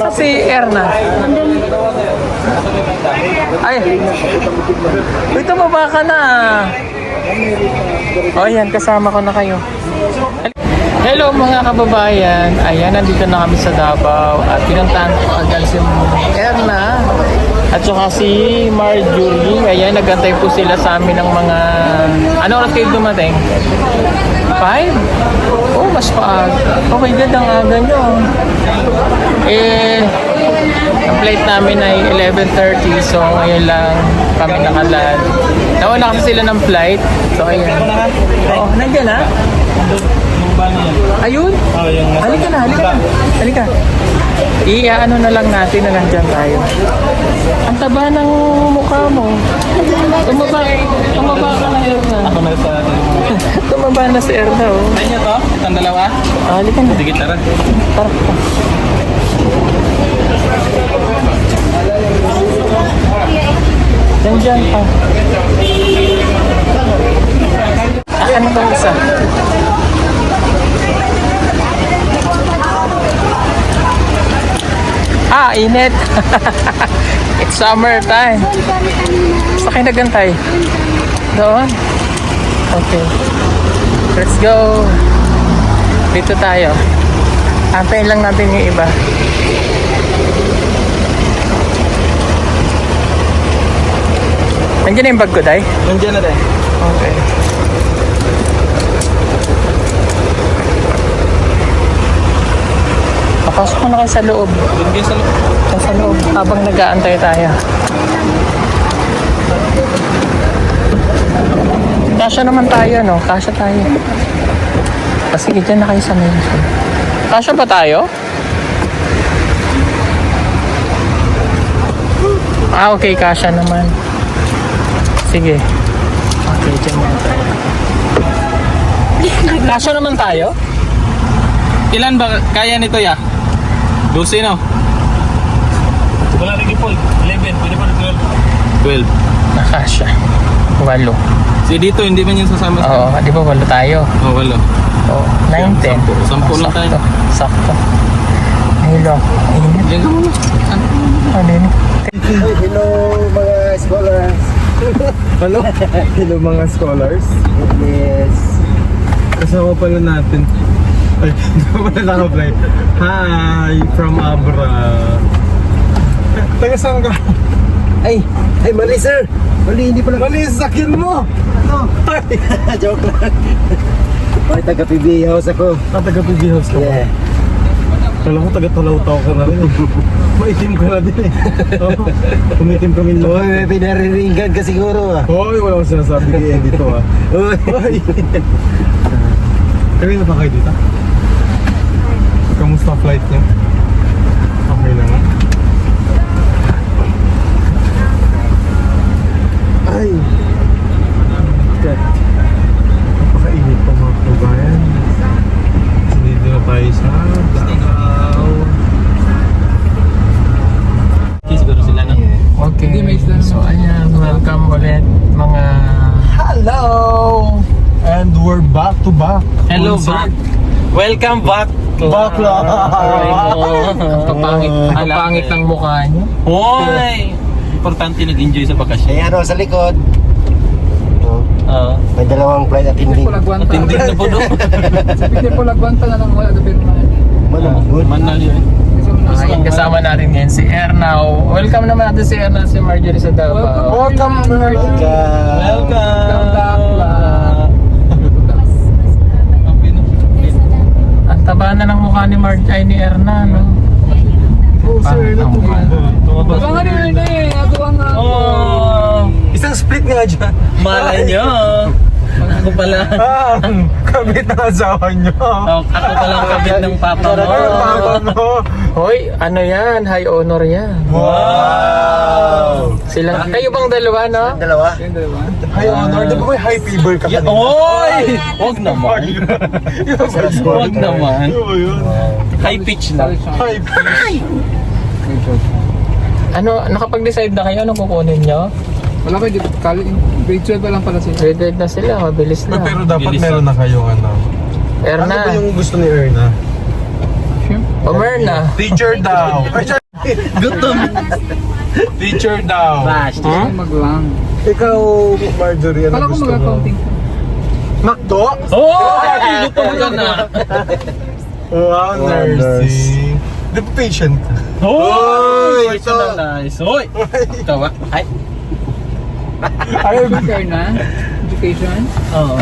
ba si Erna? Ay, ito baba ka na. O yan, kasama ko na kayo. Hello mga kababayan. Ayan, nandito na kami sa Davao. At pinuntahan ko agad si Erna at saka si Marjorie. Ayan, nagantay po sila sa amin ng mga... Ano oras kayo dumating? 5? Oh, mas paaga. Okay, good ang aga nyo. Ang flight namin ay 11:30. So, ngayon lang kami nakaland. Nauna kasi sila ng flight. So, ayan. Oo, nandiyan ha? Ayun? Halika na. Halika. Ano na lang natin na nandyan tayo. Ang taba ng mukha mo. Tumaba ka na, Erna. Ako na sa atin. Tumaba na si Erna, oh. Ay niyo to? Itang dalawa? Halika na. Digit na rin. Tara. Nandyan pa. Ano ba isa? Init. It's summer time. Sa kayo nagantay? Doon? Okay. Let's go. Dito tayo. Antayin lang natin yung iba. Nandiyan na yung bag ko, Day? Nandiyan na rin. Okay. Papasok na kayo sa loob. Nandiyan sa loob. Sa loob. Habang nag-aantay tayo. Kasya naman tayo, no? Kasya tayo. Sige, dyan na kayo sa main. Kasya ba tayo? Okay, kasya naman. Sige. Okay, dyan na tayo. Kasya naman tayo? Ilan ba kaya nito ya? 12 no? Wala rin ipol. 11. Pwede pa 12. 12. Nakasya. 8. Si dito hindi man yung sasama sa... Oo, di ba 8 tayo? Oh, wala. Oo, 9, 10. 10 lang tayo. Sakto. Hello. Diyan ka muna. Ano yun? Hello mga scholars. Hello? Hello mga scholars. Yes. Kasama pala natin. Ay, hindi ko pala naka-play. Hi, from Abra. Taga saan ka? Ay, mali sir. Mali, hindi pala. Mali, sakin mo! Ano? Joke lang. Ay, taga PB House ako. Taga PB House ka ba? Yeah. Kala ko taga Talaw-Taw ka na rin eh. Maitim ka na din eh. Oh, umitim kami Uy, lang. may pinariringan ka siguro ah. Hoy, wala akong sinasabi kay Eddie to ah. Uy. Kaya na ba kayo dito? Kamusta flight niyo? Okay naman. Ay! God. Napakainit pa mga kabayan. Dito na tayo sa Davao. Siguro sila na. Okay. So, ayan. Welcome ulit mga... Hello! And we're back to back. Hello, back. Welcome back. Bakla! Ang papangit ng mukha niyo. Hoy! Importante nag-enjoy sa bakasyon. Ay, ano, sa likod. Oo. May dalawang flight attending. Tindig na po doon. Hindi po lagwanta na lang wala gabi naman. Good. Manal yun. Ayan, kasama natin ngayon si Erna. Welcome naman natin si Erna, si Marjorie sa Davao. Welcome! Ang taba na ng mukha ni Marjorie ni Erna, no? Oh, sir, Ang mukha. tumabas. Baka nga rin eh, ako ang Isang split nga dyan. Malay nyo. Ako pala. Kabit ng asawa nyo. Ako pala ang kabit ng papa mo. Papa mo. Hoy, ano yan? High honor yan. Wow! Sila, kayo bang dalawa, no? Dalawa. High honor. Di ba may high fever ka kanina? Oy! Huwag naman. Huwag naman. High pitch na. High pitch. Ano, nakapag-decide na kayo? Ano kukunin nyo? wala pa, grade 12 pa lang pala sila. Graded na sila, mabilis na. Pero dapat meron na kayong ano. Erna, Ano ba yung gusto ni Erna? Pamerna. Teacher daw. Gutom. Teacher daw. Bash. Ako maglang. Ikaw, Marjorie, Kala ko mag-accounting ka. Macdo? Oh! Gutom ka na. Wow, nursing. The patient ka. Oh! Ito. Nice. Hoy! Ito ba? Ay. Fair na? Education? Oo.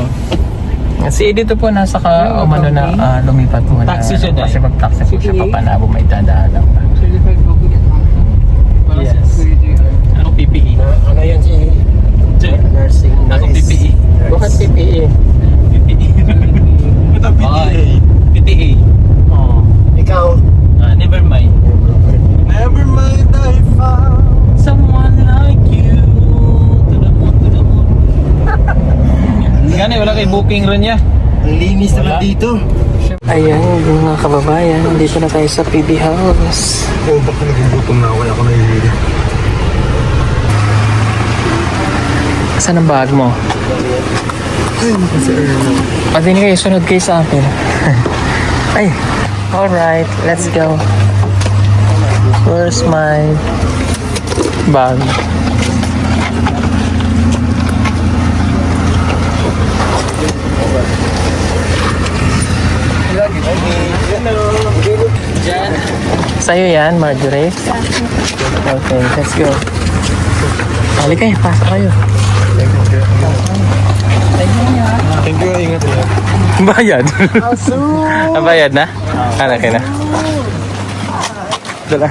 Kasi dito po nasa ka, umano na lumipat po na. Taxi siya dahil. Kasi mag-taxi po siya papanabo, may dadaan lang ba. Certified public accountant. Para sa Yes. JR. Ako PPE. Ano yan si nursing? Ako PPE. Bakit PPE? PPE. Ito, PTA. PPE. Oo. Ikaw? Never mind. Never mind, I found. Someone like you. To the moon, to the moon. Gani, wala kay booking rin niya. Ang linis naman dito. Ayan, mga kababayan, dito na tayo sa PB House. Oh, baka nagugutom na ako. Ako nahihili. Saan ang bag mo? Pati ni kayo, sunod kayo sa akin. Ay, alright, let's go. Where's my bag? Sa'yo yan, Marjorie? Okay, let's go. Halika kayo, pasok kayo. Thank you, ingat ya. Bayad. Bayad na? Anak na. Dala.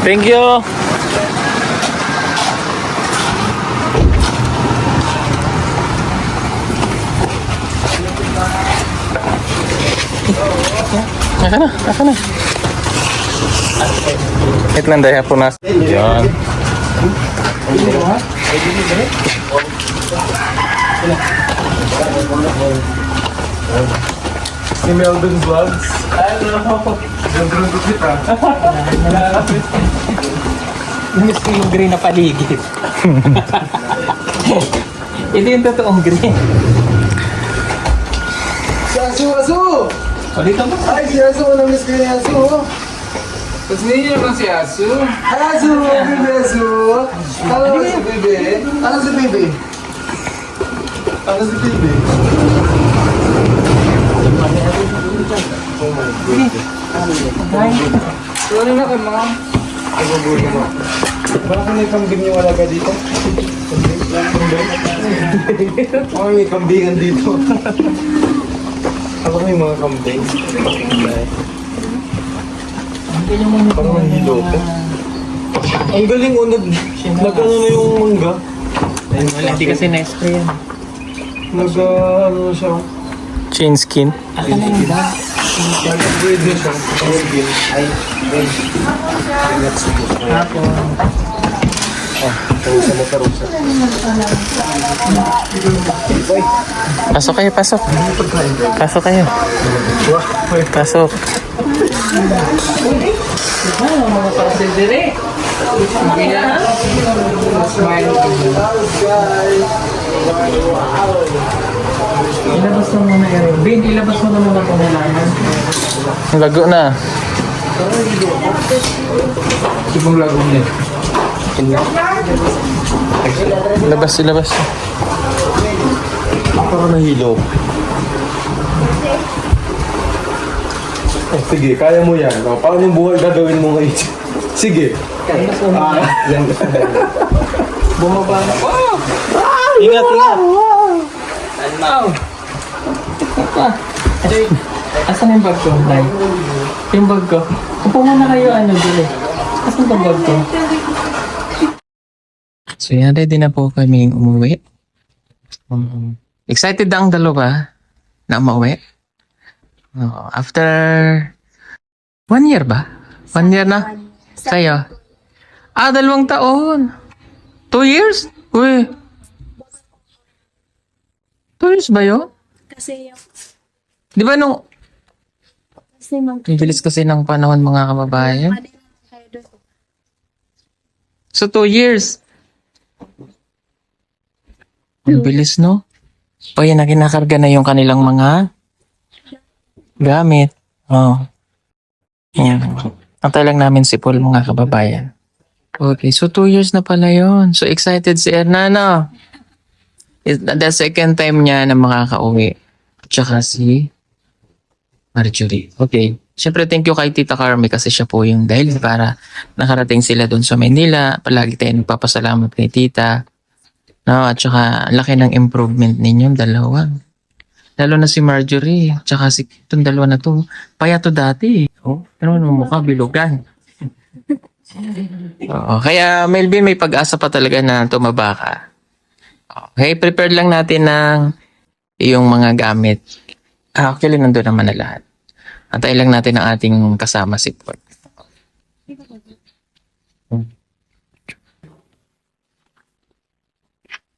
Thank you. Aka na. Wait lang dahil po nas. Yan. Si Meldon Vlogs. Gandun ko kita. Miss ko yung green na paligid. Ito yung totoong green. Si Asu! O dito mo. Ay, si Asu! Namiss ko yung Asu! Tapos hindi niyo naman si Asu. Asu! Bibi Asu! Ano si Bibi? Ano si Bibi? Ano si Bibi? So ano na kayo mga? Parang kung may kambing yung alaga dito. Ako may kambingan dito. Ako may mga kambing. Parang nahilo ko. Ang galing o, nag-ano na yung mangga. Hindi kasi na-spray yan. Nag-ano na siya. Chain skin. Nag-upgrade na siya. Ay, wait. Karusa mo, karusa. Pasok kayo, pasok. Pasok kayo. Pasok. Mga parcel dire. Smile. Ilabas mo muna yan. Ben, ilabas mo na muna kung nalaman. Lago na. Ibang lagong niya. Ilabas. Parang nahilo. Oh, sige, kaya mo yan. Oh, paano yung buhay gagawin mo ngayon? Sige. Yan. Bumaba na. Oh! Ingat. Ano? Asan yung bag ko? Nay? Yung bag ko. Upo muna kayo, dili. Asan yung bag ko? So yan, ready na po kaming umuwi. Excited na ang dalawa na umuwi. After 1 year ba? 1 year na? Sa'yo? 2 taon. 2 years? Uy. 2 years ba yun? Kasi yung, Di ba nung... kasi mag- Ang bilis kasi ng panahon mga kababayan. So 2 years. Ang bilis, no? O yan na kinakarga na yung kanilang mga gamit. Oh. Ayan. Antay lang namin si Paul, mga kababayan. Okay, so 2 years na pala yon. So excited si Erna, no? It's the second time niya na makakauwi. Tsaka si Marjorie. Okay. Siyempre, thank you kay Tita Carmi kasi siya po yung dahil para nakarating sila doon sa Manila. Palagi tayo nagpapasalamat kay Tita. No, at saka laki ng improvement ninyong dalawa. Lalo na si Marjorie, tsaka si itong dalawa na to. Payato dati. Oh, pero ano mukha bilugan. Oo, kaya Melvin, may pag-asa pa talaga na tumaba ka. Okay, prepare lang natin ng iyong mga gamit. Actually, nandun naman na lahat. Antayin lang natin ang ating kasama si Paul.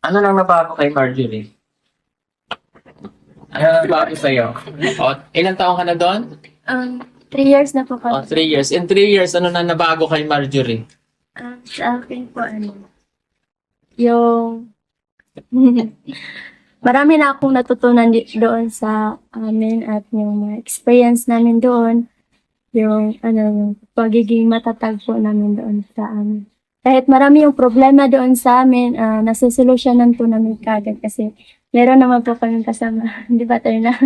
Ano lang nabago kay Marjorie? Ano lang nabago sa'yo? O, ilang taong ka na doon? 3 years na po O, kami. 3 years. In 3 years, ano na nabago kay Marjorie? Sa akin po, yung marami na akong natutunan doon sa amin at yung mga experience namin doon. Yung, yung pagiging matatag po namin doon sa amin. Kahit marami yung problema doon sa amin, nasusolusyonan po namin kagad kasi meron naman po kami kasama. Di ba tayo na?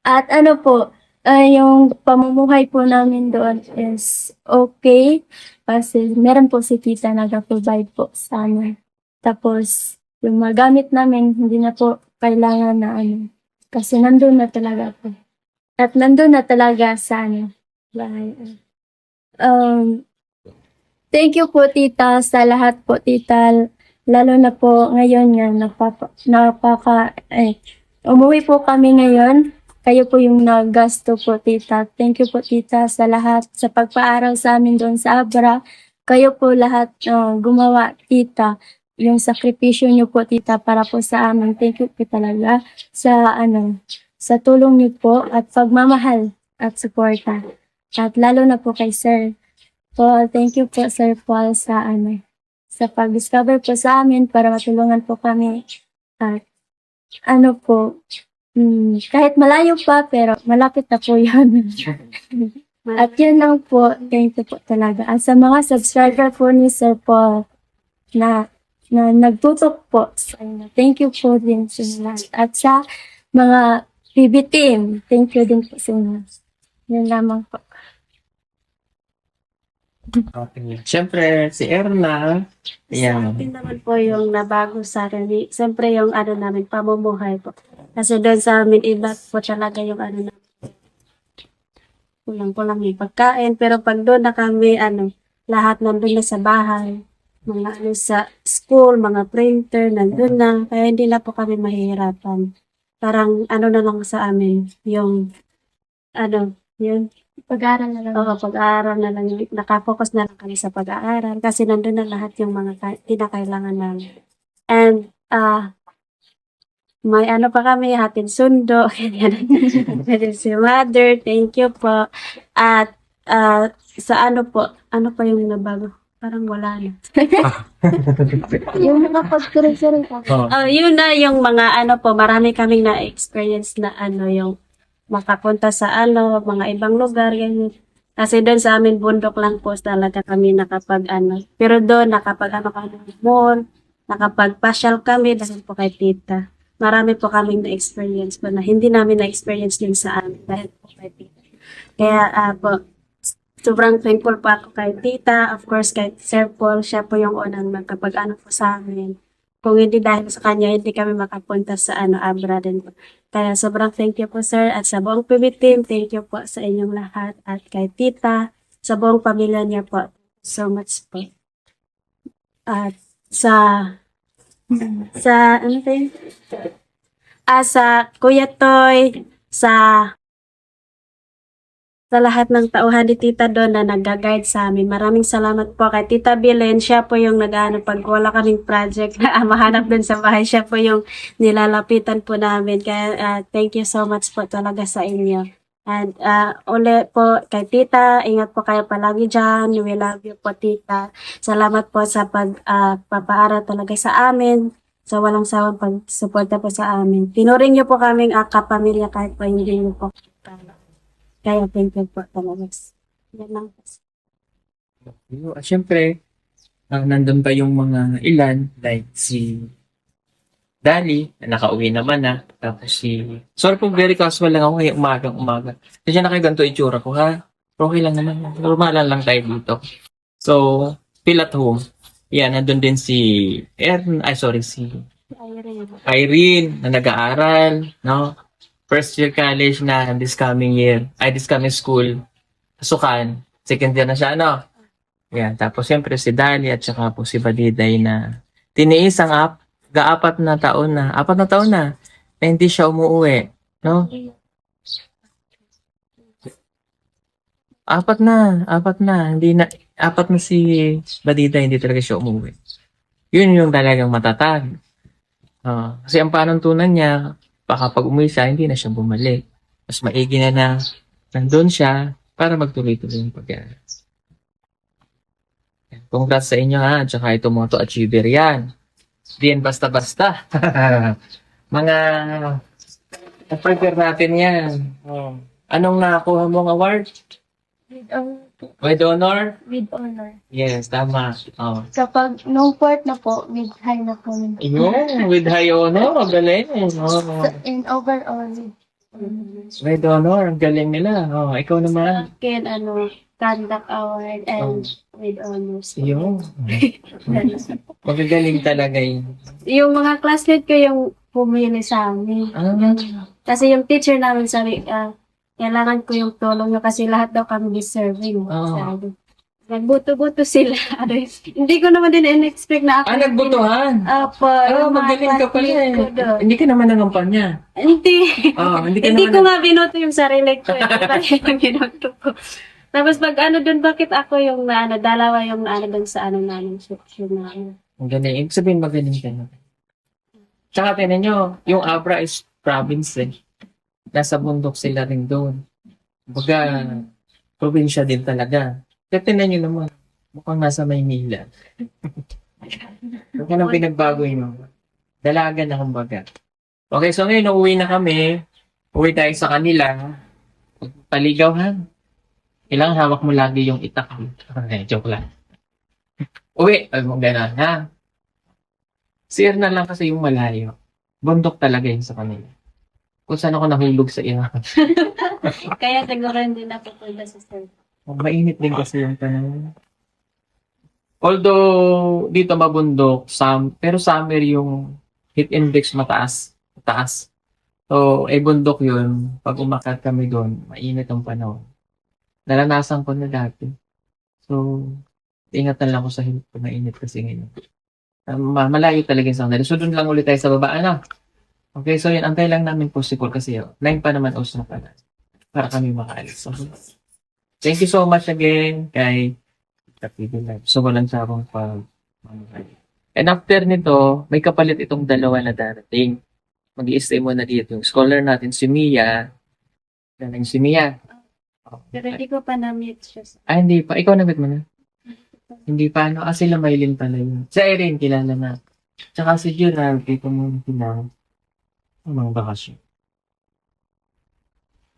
At yung pamumuhay po namin doon is okay. Kasi meron po si tita nag-provide po sa amin. Tapos, yung magamit namin, hindi na po kailangan na kasi nandun na talaga po. At nandun na talaga sa bahay. Thank you po tita sa lahat po tita. Lalo na po ngayon nga umuwi po kami ngayon. Kayo po yung naggasto po tita. Thank you po tita sa lahat sa pagpaaral sa amin doon sa Abra. Kayo po lahat gumawa tita. Yung sakripisyo niyo po tita para po sa amin. Thank you po talaga sa tulong niyo po at pagmamahal at suporta. At lalo na po kay Sir Paul. Thank you po Sir Paul sa pag-discover po sa amin para matulungan po kami. At kahit malayo pa pero malapit na po yun. At yun lang po. Thank you po talaga. At sa mga subscriber po ni Sir Paul na nagtutok po sa inyo. Thank you po din sa lahat. At sa mga PB team, thank you din po sa inyo. Yun lamang po. Okay. Siyempre, si Erna. Sa Ayan. akin naman po yung nabago sa akin. Siyempre yung namin, pamumuhay po. Kasi doon sa amin, iba po talaga yung namin. Kulang-kulang yung pagkain. Pero pag doon na kami, lahat nandun na sa bahay. Mga sa school, mga printer, nandun na. Kaya hindi na po kami mahihirapan. Parang na lang sa amin, yung yun. Pag-aaral na lang. Oo, pag-aaral na lang. Nakafocus na lang kami sa pag-aaral kasi nandun na lahat yung mga kinakailangan namin. And, may pa kami, hatid sundo. Hatid si mother, thank you po. At, sa ano pa yung nabago? Parang wala na. Yung nakapag-siri-siri ka. Yun na yung mga marami kaming na-experience na yung makapunta sa mga ibang lugar, ganyan. Kasi doon sa amin, bundok lang po talaga kami nakapag Pero doon, nakapag mall, nakapag-pasyal kami dahil po kay tita. Marami po kaming na-experience po na hindi namin na-experience din sa amin dahil po kay tita. Kaya sobrang thankful po ako kay tita. Of course, kay Sir Paul, siya po yung unang nagkapag po sa amin. Kung hindi dahil sa kanya, hindi kami makapunta sa Abra din po. Kaya sobrang thank you po sir at sa buong PB team, thank you po sa inyong lahat at kay tita, sa buong pamilya niya po. So much po. At sa Kuya Toy, sa lahat ng tauhan ni Tita doon na nag-guide sa amin. Maraming salamat po kay Tita Belen. Siya po yung pag wala kaming project na mahanap dun sa bahay. Siya po yung nilalapitan po namin. Kaya thank you so much po talaga sa inyo. And uli po kay Tita, ingat po kayo palagi dyan. We love you po Tita. Salamat po sa pagpapaaral talaga sa amin. Sa walang sawang pagsuporta po sa amin. Tinuring niyo po kaming kapamilya kahit po hindi niyo po. Kaya thank you po talaga. Yan lang po. At syempre, nandun pa yung mga ilan, like si Dali, na nakauwi naman na. Tapos sorry po, very casual lang ako ngayong umaga. Kasi na kayo ganito itsura ko, ha? Pero okay lang naman. Normalan lang tayo dito. So, feel at home. Yan, nandun din si Irene, na nag-aaral, no? First year college na this coming school. Pasukan. Second year na siya, no? Yan. Tapos, siyempre, si Dali at saka po si Baliday na tiniis ang 4 na taon na hindi siya umuwi, no? 4 na. 4 na si Baliday, hindi talaga siya umuwi. Yun yung talagang matatag. Kasi ang panuntunan niya, baka pag umuwi siya, hindi na siya bumalik. Mas maigi na nandun siya para magtuloy-tuloy yung pag-aaral. Congrats sa inyo, ha. Tsaka ito mga to, achiever yan. Di yan basta-basta. Mga na-prepare natin yan. Anong nakuha mong award? With honor? With honor. Yes, tama. Kapag nung fourth na po, with high na po. Yun, with high honor. Ang galing. In overall, With honor. Ang galing nila. Ikaw naman. Akin, conduct award and with honors. Yun. Magagaling talaga yun. Yung mga classmate ko yung pumili sa amin. Kasi yung teacher namin sabi, kailangan ko yung tulong nyo kasi lahat daw kami deserving. Sabi. Nagbuto-buto sila. Hindi ko naman din in-expect na ako. Nagbutuhan. Magaling ka pala eh. Hindi ka naman nangampanya. Hindi. Hindi ko nga binoto yung sarili ko. Bakit yung binoto ko? Tapos pag dun, bakit ako yung dalawa yung dun sa namin, section namin. Ang galing. Ibig sabihin magaling ka na. Tsaka tinan nyo, yung Abra is province eh. Nasa bundok sila rin doon. Baga, probinsya din talaga. Kaya tinan nyo naman, mukhang nasa Maynila. Kaya nang pinagbago yun. Dalaga na kumbaga. Okay, so ngayon, uuwi na kami. Uwi tayo sa kanila. Paligaw, ha? Kailangan hawak mo lagi yung itak. Joke lang. Uwi. Ay, mong gano'n, ha? Sir na lang kasi yung malayo. Bundok talaga yun sa kanila. Kung saan ako nahulog sa iyo. Kaya siguro hindi na pupunta sa sir. Mainit din kasi yung tanong. Although, dito mabundok, pero summer yung heat index mataas. So, bundok yun. Pag umakyat kami doon, mainit ang panahon. Naranasan ko na dati. So, ingatan lang ako sa heat pag mainit kasi ngayon. Malayo talaga yung sandali. So, doon lang ulit tayo sa baba, Okay, so yun, antay lang namin possible kasi 9 pa naman also na pala. Para kami makaalis. So, thank you so much again kay Kapitid Live. So, walang sabang pag and after nito, may kapalit itong dalawa na darating. Mag-i-stay mo na dito. Yung scholar natin, si Mia. Galing si Mia. Pero hindi ko pa na-meet siya. Hindi pa. Ikaw na-meet mo na? Hindi pa. Sila Maylin pala yun. Si Irene, kilala na. Tsaka si Gerald, dito mo pinang mga bakasyon.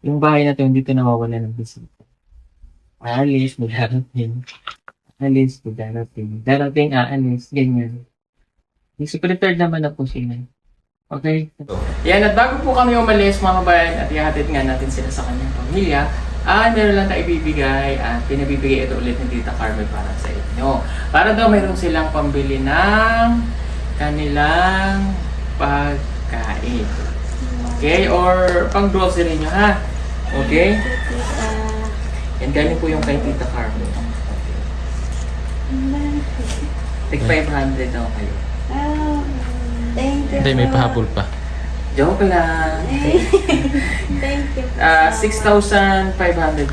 Yung bahay na ito, hindi ito nawawala ng bisita. Alis, darating. Darating, aalis, ganyan. Yung prepared naman na po sila. Okay? Yan, at bago po kami umalis mga bayan at ihatid nga natin sila sa kanyang pamilya, meron lang tayo ibibigay at pinabibigay ito ulit ni Tita Carmen para sa inyo. Para daw mayroon silang pambili ng kanilang pagkain. Okay? Or pang grocery nyo, ha? Okay? Yan, galing po yung kay Tita Carmen. Take 500 daw kayo. Thank you. Hindi, may pahabol pa. Joke lang. Thank you. 6,500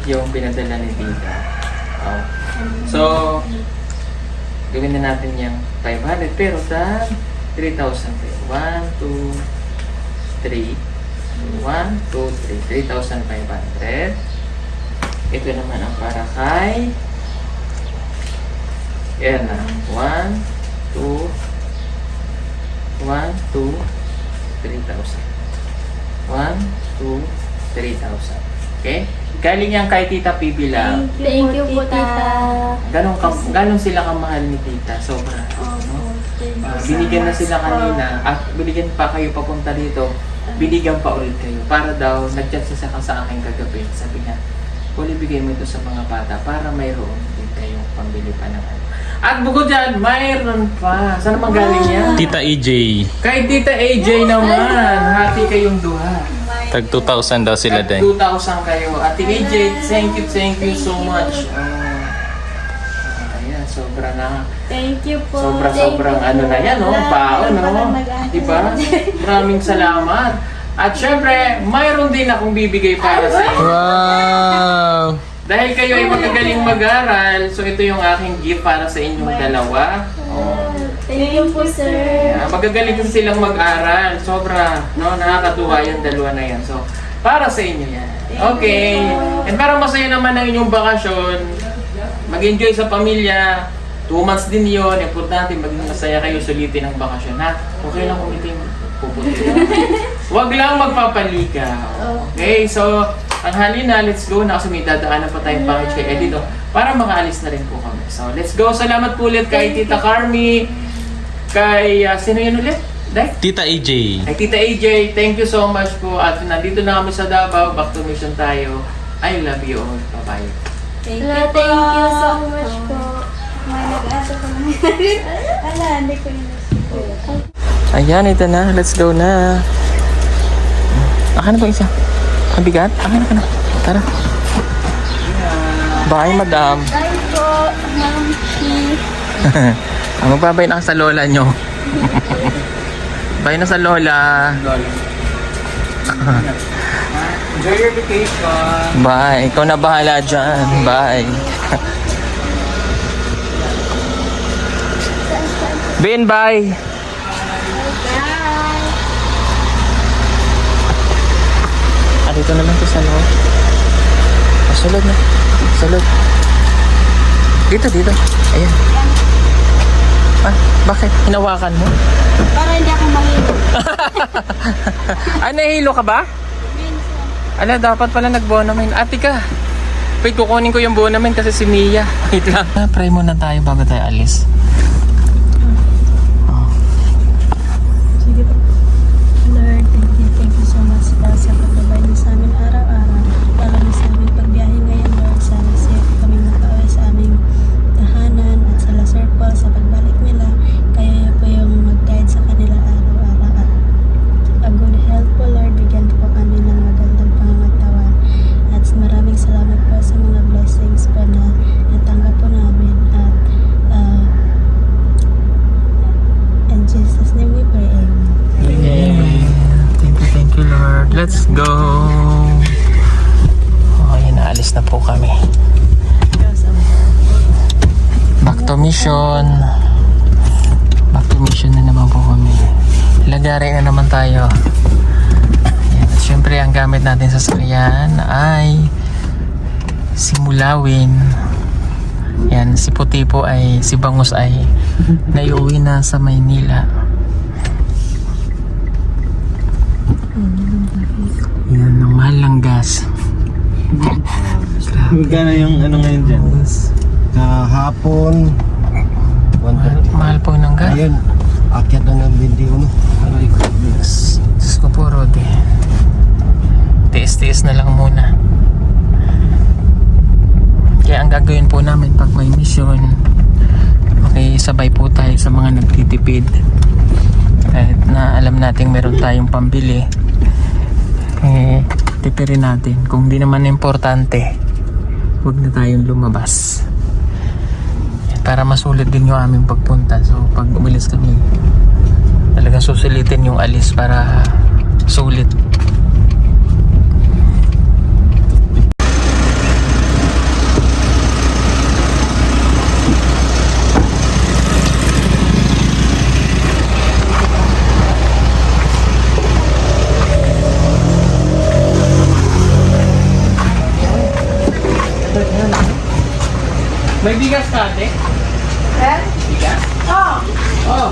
yung pinadala ni Tita. So, gawin na natin yung 500 pero sa 3,000 kayo. 1, 2, 3. 1, 2, 3. 3,500. Ito naman ang para kay yan na. 1, 2, 3,000. 1, 2, 3,000. Okay? Galing yan kay Tita PB lang. Thank you po, tita. Ganong sila kamahal ni Tita. Sobra. No? Binigyan na sila kanina at binigyan pa kayo papunta dito. Binigyan pa ulit kayo. Para daw, nag-chat siya sa akin kagabi. Sabi niya, Uli, bigay mo ito sa mga bata para mayroon din kayong pambili pa ng ano. At bukod dyan, mayroon pa. Saan naman galing yan? Tita EJ. Kay Tita AJ naman. Hati kayong duha. Tag 2,000 daw sila din. 2,000 kayo. Ate AJ, thank you so much. Ayan, sobra na. Thank you po. Sobrang ano na yan, no? Baon, no? Diba? Maraming salamat. At syempre, mayroon din akong bibigay para sa inyo. Wow! Dahil kayo ay magagaling mag-aral, so ito yung aking gift para sa inyong dalawa. Thank you po, sir. Magagaling din silang mag-aral. Sobra, no? Nakakatuwa yung dalawa na yan. So, para sa inyo yan. Okay. And para masaya naman ang inyong bakasyon, mag-enjoy sa pamilya. 2 months din yun. Importante, maging masaya kayo sulitin ang bakasyon, ha? Okay lang kumiting pupunti. Huwag lang magpapaligaw. Okay, so, tanghali na, let's go na kasi may dadaanan pa tayong package kay Eddie, no? Para makaalis na rin po kami. So, let's go. Salamat po ulit kay Tita Carmi, kay, sino yun ulit? Dai? Tita EJ. Kay Tita AJ, thank you so much po. At nandito na kami sa Davao, back to mission tayo. I love you all. Bye-bye. Thank Thank you so much po. May nag-asa ko na. Ala, hindi ko yun. Ayan, ito na. Let's go na. Akin na po isa. Ang bigat? Akin na. Tara. Bye, madam. Bye po, ma'am. Magbabay na ka sa lola nyo. Bye na sa lola. Enjoy your vacation. Bye. Ikaw na bahala dyan. Bye. Ben, bye. Dito na lang to sa loob. Sulod na. Sulod. Dito. Ayan. Bakit? Hinawakan mo? Para hindi ako mahilo. Nahihilo ka ba? Ala, dapat pala nag-bonamine. Ate ka. Wait, kukunin ko yung bonamine kasi si Mia. Wait lang. Pray muna tayo bago tayo alis. Sige po. Lord, thank you so much sa pagbabay niyo sa amin araw-araw. Lalo na sa aming pagbiyahe ngayon, Lord. Sana safe kami makauwi sa aming tahanan at sa La Circle sa pagbalik nila. Kaya po yung mag-guide sa kanila araw-araw. At a good health po, Lord. Bigyan po kami ng magandang pangangatawan. At maraming salamat po sa mga blessings po na natanggap po namin. At in Jesus' name we pray. Amen. Amen. Thank you, Lord. Let's go. Okay, naalis na po kami. Back to mission. Back to mission na naman po kami. Lagari na naman tayo. Ayan. At syempre, ang gamit natin sa sakyan ay si Mulawin. Yan, si Puti po ay, si Bangus ay naiuwi na sa Maynila. Yan, ang mahal ng gas. Magkano yung ano ngayon dyan? Kahapon, 130. Mahal po ng gas. Ayun, akyat na ng 21. Diyos ko po, Rodi. Tiis-tiis na lang muna. Kaya ang gagawin po namin pag may mission, okay, sabay po tayo sa mga nagtitipid. Kahit na alam natin meron tayong pambili, tipirin natin. Kung di naman importante, huwag na tayong lumabas. Para masulit din yung aming pagpunta. So pag umilis kami, talagang susulitin yung alis para sulit. May bigas ka, ate? Bigas? Oo. Oh.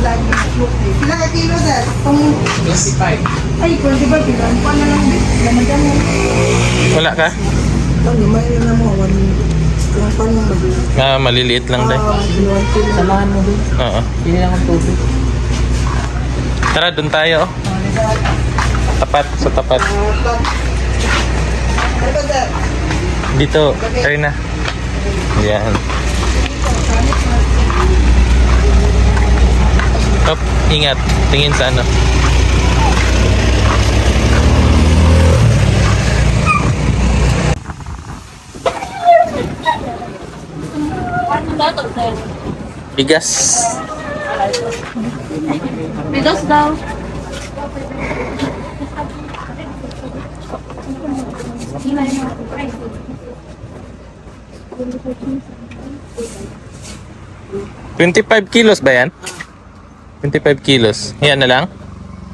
Sila ka kilo, sir? Kung, 25. ay, kung di ba, bilang pa na lang, lamadan mo. Wala ka? Ang gamay na mo, lang pa mo Maliliit lang dahil. Samahan mo doon. Oo. Pili lang ang tubig. Tara, doon tayo. Tapat, sa tapat. Ano ba, sir? Dito, tayo na. Yan. Hop, ingat. Tingin sa ano. Bigas. Bigas daw. $25 kilos ba yan? 25 kilos. Yan na lang?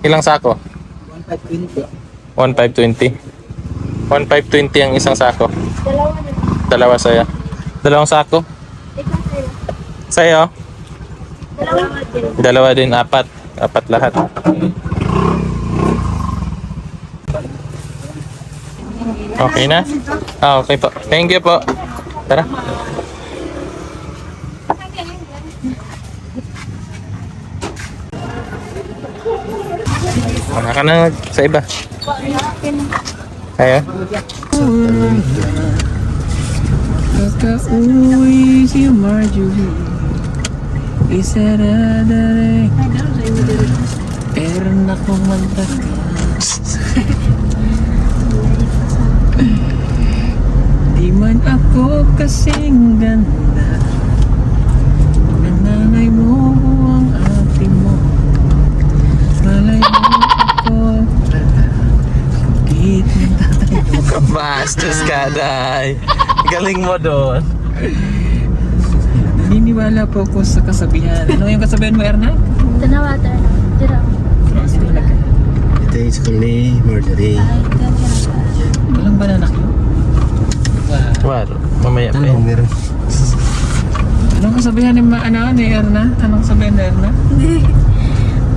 Ilang sako? 1,520. 1,520 ang isang sako. Dalawa sa'yo. Dalawang sako? Sa'yo? Dalawa din, apat. Apat lahat. Okay na? Okay po. Thank you po. Tara. Wala ka na sa iba. Kaya? Kakauwi si Marjorie. Isa dadare. Pero na kong mantakas. Di man ako kasing ganda. Nananay mo ang ate mo. Malay mo ako. Sakit ng tatay mo. Kabastos ka, Day. Galing mo doon. Naniniwala po ako sa kasabihan. Ano yung kasabihan mo, Erna? Tanawatan. Tira. Ito yung school ni Marjorie. Walang banana ko? Wala. Mamaya pa Ano, yun. meron. Anong kasabihan ni Erna? Anong kasabihan ni Erna?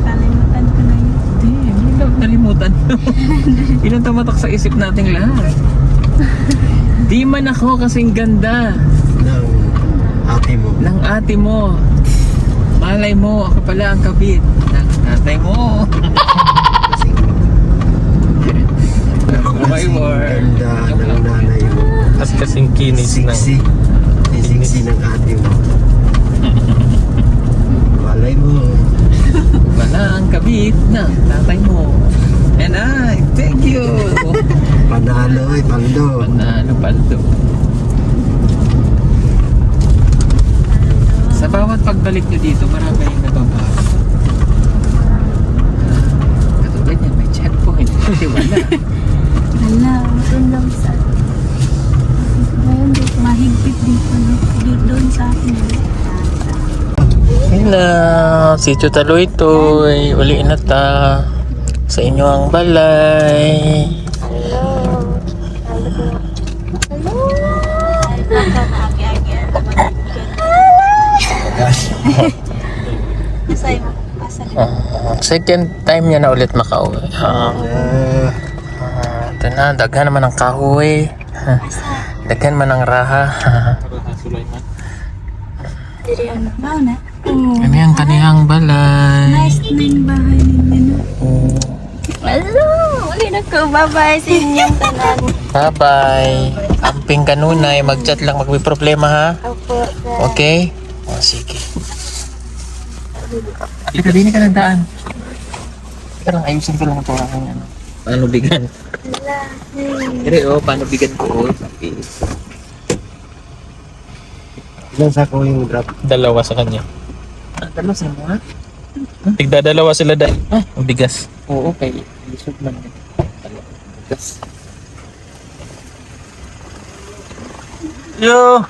Kalimutan ko na yun. Hindi daw nalimutan. Yun ang tumatak sa isip nating lahat. Di man ako kasing ganda Ng ate mo. ng ate mo. Malay mo, ako pala ang kabit ng tatay mo. Kasing ganda ng nanay mo. At kasing kinis ng... Siksi. Siksi ng ate mo. Malay mo. Pala ang kabit ng tatay mo. And I thank you. Panalo ay paldo. Panalo paldo. Sa bawat pagbalik nyo dito, marami yung nababago. Katulad yan, may checkpoint. Kasi wala. Wala. Doon lang sa... Ngayon dito. Mahigpit dito. No? Dito doon sa akin. Hello, si Tita Loitoy. Uli na ta sa inyo ang balay. Second time niya na ulit makauwi. Ito na, daghan naman ang kahoy. Daghan man ang raha. Kami ang kanihang balay. Nice na yung bahay ninyo. Hello! Uli na ko. Bye-bye sa inyong tanan. Bye-bye. Amping kanunay. Mag-chat lang mag may problema ha. Opo. Okay? O, sige. Ika, din ka ng daan. Pero ayusin ko lang ito aking ano. Paano bigan? Pero paano bigan ko? Okay. Ilan sako yung drop? Dalawa sa kanya. Dalawa sa mo, ha? Tigdadalawa sila dahil. Ang bigas. Oo, okay. Lisod man. Bigas. Yo!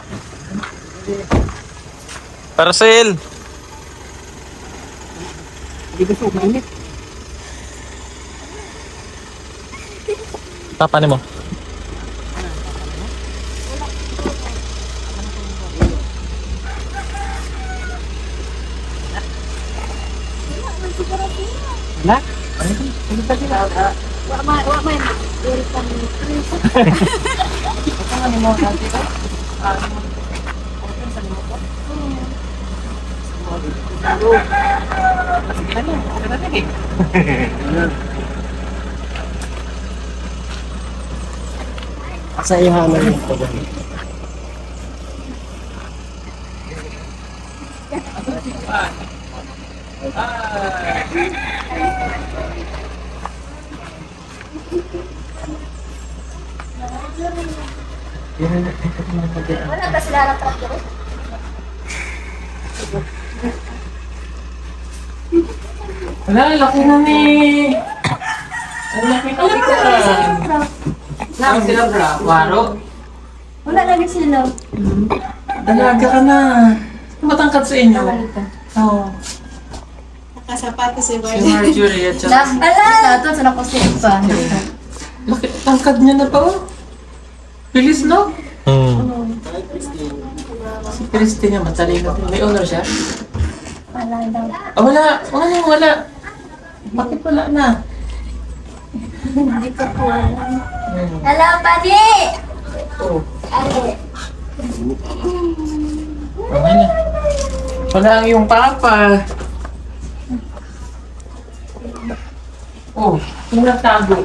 Parcel! Bigas mo, mainit. Papanin mo. La? Ano ito? Ano ito sila? Ito nga ni mo dati ka? Sa ihanan yung pagod. Wala ba sila ng tractor? Wala, laki na ni. Ang laki na ni ka. Saan sila bra? Waro? Wala lagi sila. Dalaga ka na. Matangkad sa inyo. Oo. Nakasapatos si Si Marjorie at saka. Ala! Ito, sa nakusip pa. Laki, tangkad niya na pa oh. Bilis no? Si Christy nga, matalino. May honor siya? Wala daw. Ah, wala. Wala. Bakit wala na? Hindi ko po alam. Hello, Padi! Oh. Ali. Okay na. Wala ang iyong papa. Oh, yung nagtago.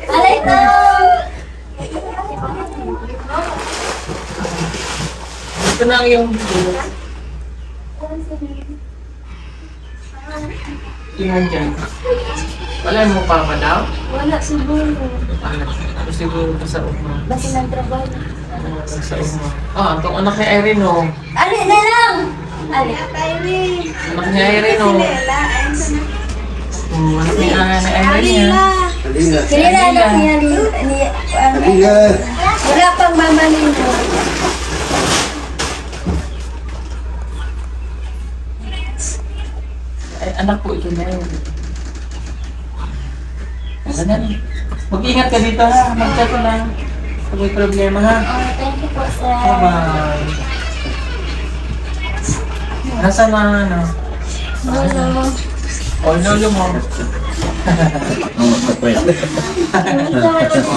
Alay ko! Ito na ang iyong... Tingnan dyan. Wala mo papa daw? Wala siguro. Ano siguro ka sa uma? Basta ng trabaho. Sa uma. Ah, itong anak ni Irene oh. Ali na lang! Ali. Kyrie. Anak ni Irene oh. Anak ni Irene yan. Kanina anak niya ni... Wala pang mama ninyo. Ay, anak ko, ito na yun. Ganyan. Mag-ingat ka dito ha. Mag-chat ko lang. Pag may problema ha. Oh, thank you po, sir. Bye-bye. Nasaan na ano? Hello. O, lolo mo.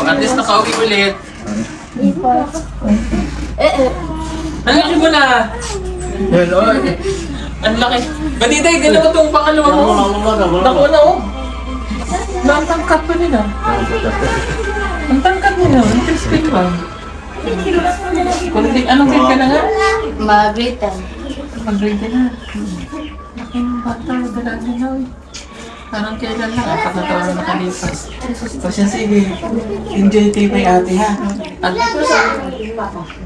At least nakauwi ulit. Ipo. Ang laki mo na. Hello. Ang laki. Batitay, gano'n mo itong pangalawa mo. Naku na oh. Ang tangkat pa nila. Ang tangkat nila. Ang crispy pa. Kunti, anong grade ka na nga? Mag-greetan. Mag-grade ka na. Laki ng bata. Dalaan nila eh. Parang kailan lang. Apat na taon na nakalipas. So siya sige. Enjoy tayo kay ate ha. At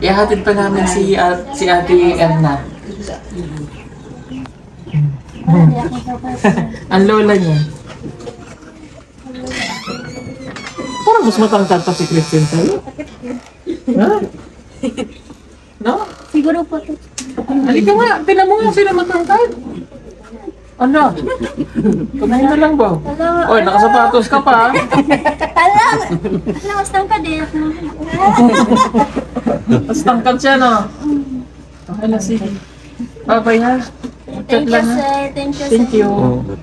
ihatid pa namin si ate Erna. Ang lola niya. Parang mas matangkad pa si Christian sa'yo. Ha? No? Siguro po ito. Halika nga, tinan mo nga sila matangkad. Ano? Kumain na lang ba? Oy, nakasapatos ka pa. Hala! Mas tangkad eh. Mas tangkad siya, no? Okay na, sige. Bye-bye ha. Chat Thank you, lang ha. sir. Thank you, Thank sir. you.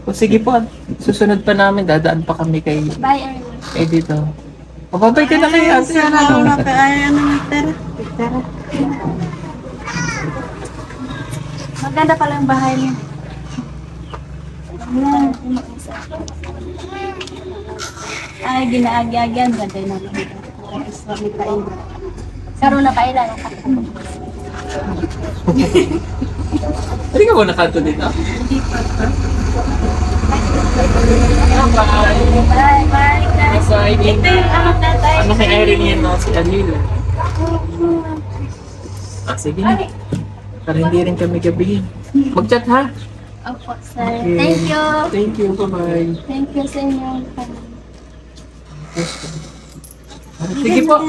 O, sige po, susunod pa namin, dadaan pa kami kay Bye, everyone. dito. O, babay ka na kay ate. Maganda pala yung bahay niya. Ay, ginaagi-agian. Ganda na lang. Karoon na paila. Hindi ka ba nakanto dito? Bye, bye, guys. Bye, Ito yung anak na tayo. Ano kay Irene yan, no? Si Alila. Ah, sige na. Para hindi rin kami gabihin. Mag-chat ha? Opo, sir. Thank you. Thank you, bye-bye. Thank you sa inyo. Sige po.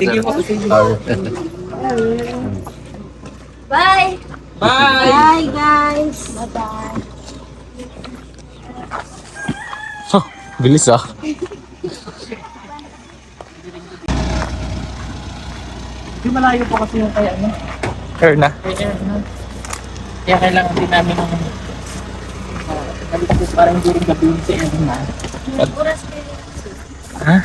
Sige po. Bye! Bye! Bye, guys! Bye-bye. Bilis ah. Di malayo po kasi yung kaya ano? Erna. Kay Erna. Kaya kailangan din namin ng parang hindi rin gabihin sa iyo na. Ha?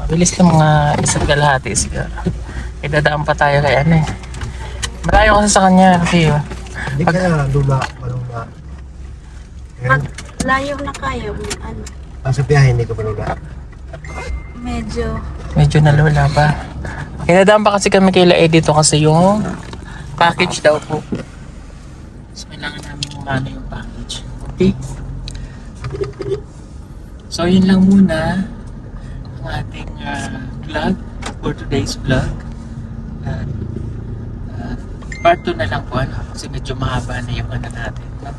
Mabilis lang mga isang kalahati siguro. Idadaan pa tayo kay ano eh. Malayo kasi sa kanya kasi Hindi kaya lula, malula. Pag layo na kayo, ano, Sa biyahe, hindi ka pa lula. medyo nalula pa. Idadaan pa kasi kami kay Lae dito kasi yung package daw po. So kailangan namin umano yung package. Okay? So yun lang muna ang ating vlog for today's vlog. Part 2 na lang po ano, kasi medyo mahaba na yung ano natin. No?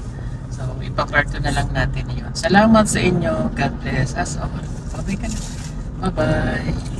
So ipa-part 2 na lang natin yun. Salamat sa inyo. God bless us all. Bye-bye ka na. Bye-bye.